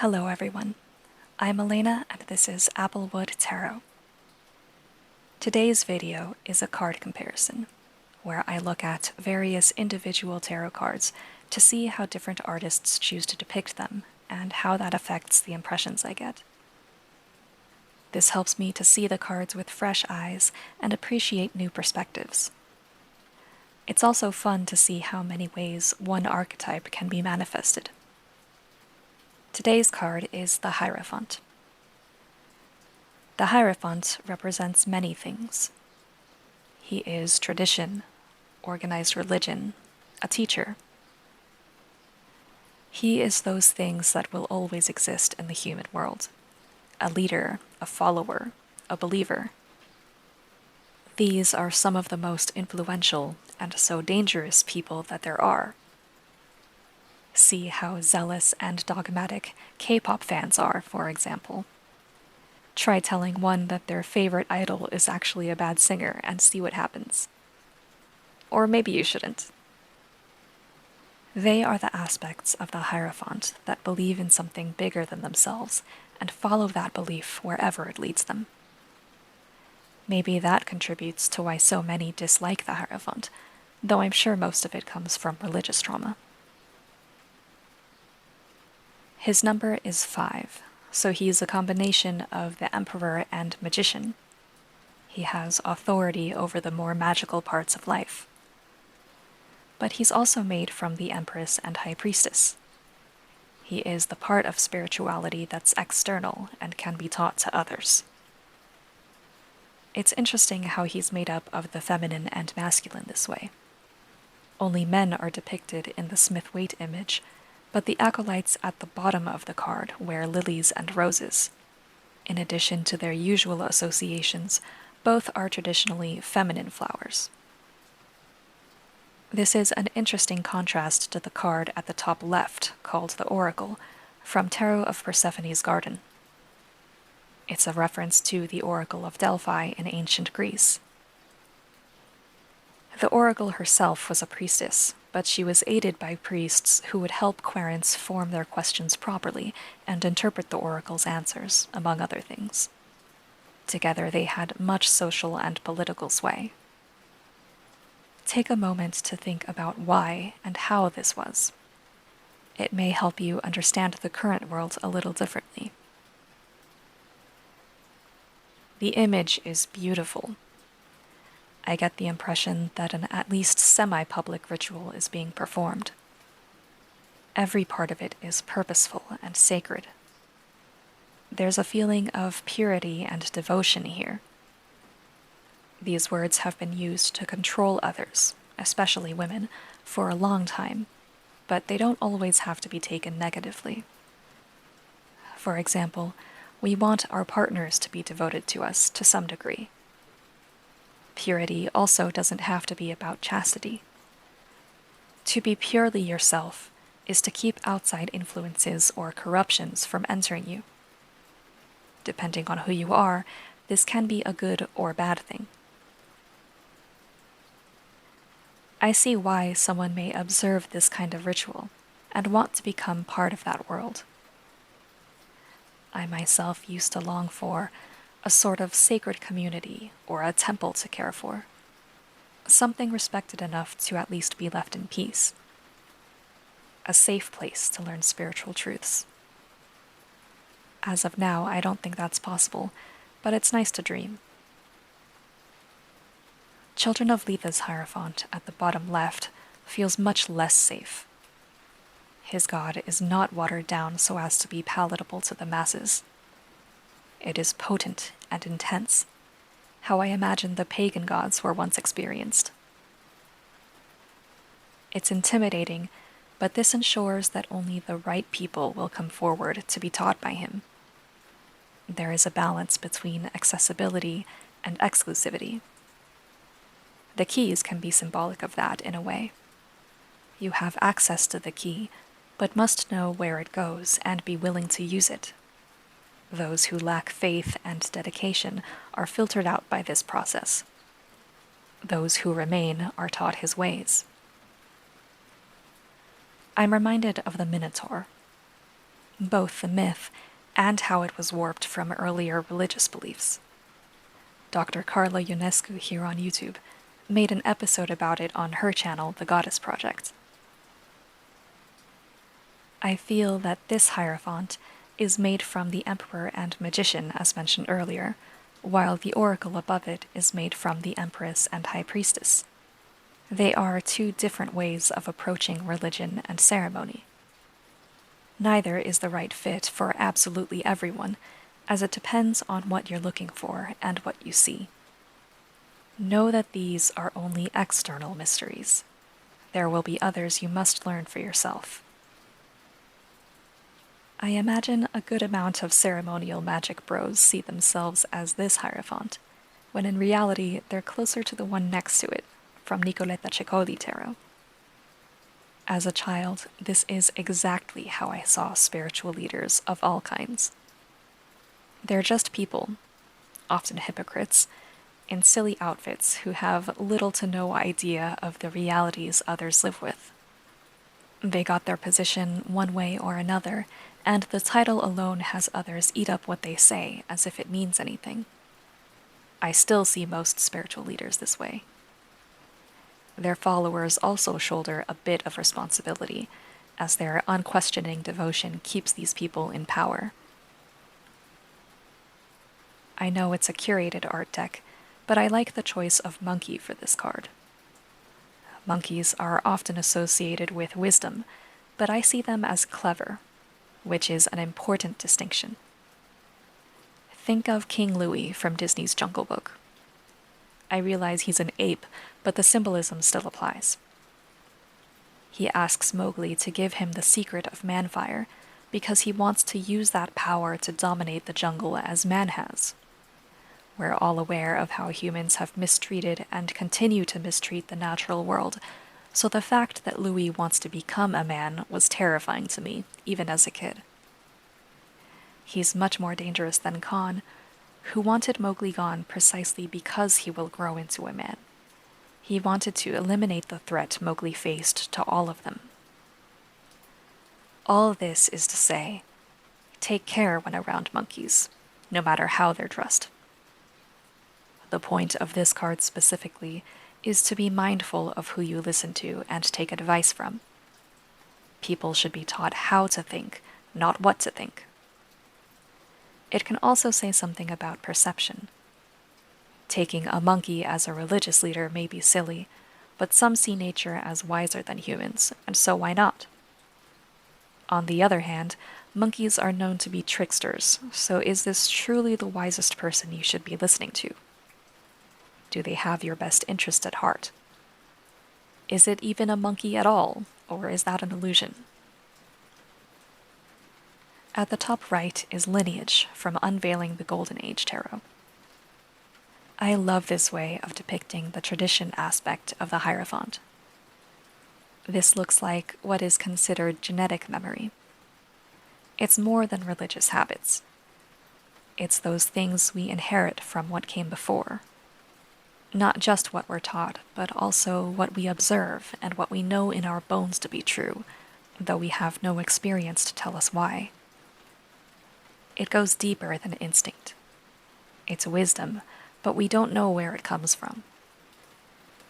Hello everyone, I'm Elena and this is Applewood Tarot. Today's video is a card comparison, where I look at various individual tarot cards to see how different artists choose to depict them and how that affects the impressions I get. This helps me to see the cards with fresh eyes and appreciate new perspectives. It's also fun to see how many ways one archetype can be manifested. Today's card is the Hierophant. The Hierophant represents many things. He is tradition, organized religion, a teacher. He is those things that will always exist in the human world: a leader, a follower, a believer. These are some of the most influential and so dangerous people that there are. See how zealous and dogmatic K-pop fans are, for example. Try telling one that their favorite idol is actually a bad singer and see what happens. Or maybe you shouldn't. They are the aspects of the Hierophant that believe in something bigger than themselves and follow that belief wherever it leads them. Maybe that contributes to why so many dislike the Hierophant, though I'm sure most of it comes from religious trauma. His number is 5, so he's a combination of the Emperor and Magician. He has authority over the more magical parts of life. But he's also made from the Empress and High Priestess. He is the part of spirituality that's external and can be taught to others. It's interesting how he's made up of the feminine and masculine this way. Only men are depicted in the Smith-Waite image, but the acolytes at the bottom of the card wear lilies and roses. In addition to their usual associations, both are traditionally feminine flowers. This is an interesting contrast to the card at the top left, called the Oracle, from Tarot of Persephone's Garden. It's a reference to the Oracle of Delphi in ancient Greece. The Oracle herself was a priestess, but she was aided by priests who would help querents form their questions properly and interpret the Oracle's answers, among other things. Together they had much social and political sway. Take a moment to think about why and how this was. It may help you understand the current world a little differently. The image is beautiful. I get the impression that an at least semi-public ritual is being performed. Every part of it is purposeful and sacred. There's a feeling of purity and devotion here. These words have been used to control others, especially women, for a long time, but they don't always have to be taken negatively. For example, we want our partners to be devoted to us to some degree. Purity also doesn't have to be about chastity. To be purely yourself is to keep outside influences or corruptions from entering you. Depending on who you are, this can be a good or bad thing. I see why someone may observe this kind of ritual and want to become part of that world. I myself used to long for a sort of sacred community or a temple to care for. Something respected enough to at least be left in peace. A safe place to learn spiritual truths. As of now, I don't think that's possible, but it's nice to dream. Children of Letha's Hierophant at the bottom left feels much less safe. His god is not watered down so as to be palatable to the masses. It is potent and intense, how I imagine the pagan gods were once experienced. It's intimidating, but this ensures that only the right people will come forward to be taught by him. There is a balance between accessibility and exclusivity. The keys can be symbolic of that in a way. You have access to the key, but must know where it goes and be willing to use it. Those who lack faith and dedication are filtered out by this process. Those who remain are taught his ways. I'm reminded of the Minotaur. both the myth and how it was warped from earlier religious beliefs. Dr. Carla Ionescu here on YouTube made an episode about it on her channel, The Goddess Project. I feel that this Hierophant is made from the Emperor and Magician, as mentioned earlier, while the oracle above it is made from the Empress and High Priestess. They are two different ways of approaching religion and ceremony. Neither is the right fit for absolutely everyone, as it depends on what you're looking for and what you see. Know that these are only external mysteries. There will be others you must learn for yourself. I imagine a good amount of ceremonial magic bros see themselves as this Hierophant, when in reality they're closer to the one next to it, from Nicoletta Ceccoli tarot. As a child, this is exactly how I saw spiritual leaders of all kinds. They're just people, often hypocrites, in silly outfits who have little to no idea of the realities others live with. They got their position one way or another, and the title alone has others eat up what they say as if it means anything. I still see most spiritual leaders this way. Their followers also shoulder a bit of responsibility, as their unquestioning devotion keeps these people in power. I know it's a curated art deck, but I like the choice of monkey for this card. Monkeys are often associated with wisdom, but I see them as clever, which is an important distinction. Think of King Louie from Disney's Jungle Book. I realize he's an ape, but the symbolism still applies. He asks Mowgli to give him the secret of Manfire because he wants to use that power to dominate the jungle as man has. We're all aware of how humans have mistreated and continue to mistreat the natural world, so the fact that Louie wants to become a man was terrifying to me, even as a kid. He's much more dangerous than Khan, who wanted Mowgli gone precisely because he will grow into a man. He wanted to eliminate the threat Mowgli faced to all of them. All this is to say, take care when around monkeys, no matter how they're dressed. The point of this card specifically is to be mindful of who you listen to and take advice from. People should be taught how to think, not what to think. It can also say something about perception. Taking a monkey as a religious leader may be silly, but some see nature as wiser than humans, and so why not? On the other hand, monkeys are known to be tricksters, so is this truly the wisest person you should be listening to? Do they have your best interest at heart? Is it even a monkey at all, or is that an illusion? At the top right is Lineage from Unveiling the Golden Age Tarot. I love this way of depicting the tradition aspect of the Hierophant. This looks like what is considered genetic memory. It's more than religious habits. It's those things we inherit from what came before. Not just what we're taught, but also what we observe and what we know in our bones to be true, though we have no experience to tell us why. It goes deeper than instinct. It's wisdom, but we don't know where it comes from.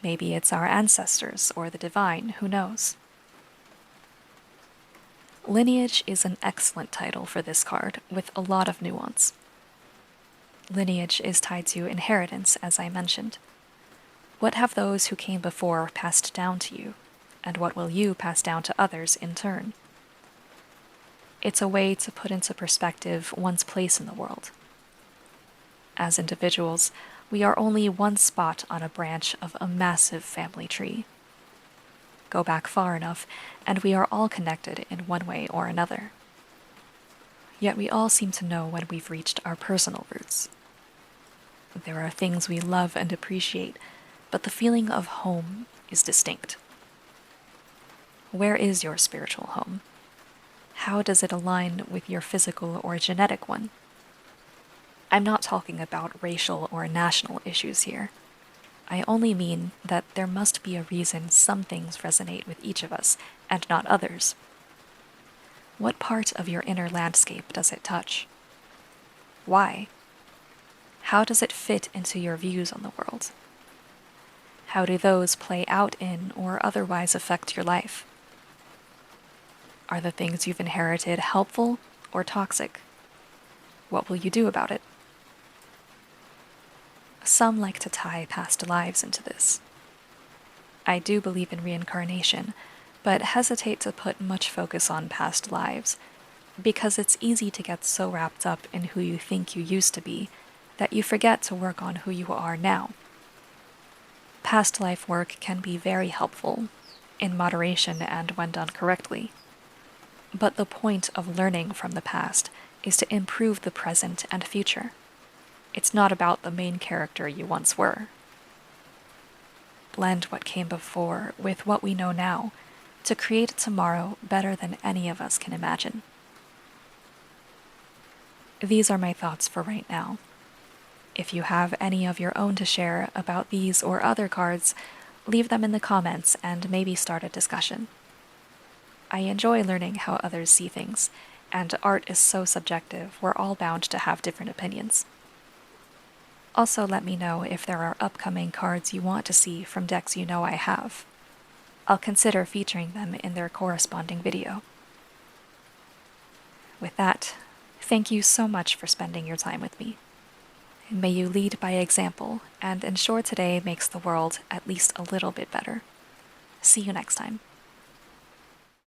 Maybe it's our ancestors or the divine, who knows? Lineage is an excellent title for this card, with a lot of nuance. Lineage is tied to inheritance, as I mentioned. What have those who came before passed down to you, and what will you pass down to others in turn? It's a way to put into perspective one's place in the world. As individuals, we are only one spot on a branch of a massive family tree. Go back far enough, and we are all connected in one way or another. Yet we all seem to know when we've reached our personal roots. There are things we love and appreciate, but the feeling of home is distinct. Where is your spiritual home? How does it align with your physical or genetic one? I'm not talking about racial or national issues here. I only mean that there must be a reason some things resonate with each of us and not others. What part of your inner landscape does it touch? Why? How does it fit into your views on the world? How do those play out in or otherwise affect your life? Are the things you've inherited helpful or toxic? What will you do about it? Some like to tie past lives into this. I do believe in reincarnation, but hesitate to put much focus on past lives, because it's easy to get so wrapped up in who you think you used to be that you forget to work on who you are now. Past life work can be very helpful, in moderation and when done correctly. But the point of learning from the past is to improve the present and future. It's not about the main character you once were. Blend what came before with what we know now to create a tomorrow better than any of us can imagine. These are my thoughts for right now. If you have any of your own to share about these or other cards, leave them in the comments and maybe start a discussion. I enjoy learning how others see things, and art is so subjective, we're all bound to have different opinions. Also, let me know if there are upcoming cards you want to see from decks you know I have. I'll consider featuring them in their corresponding video. With that, thank you so much for spending your time with me. May you lead by example and ensure today makes the world at least a little bit better. See you next time.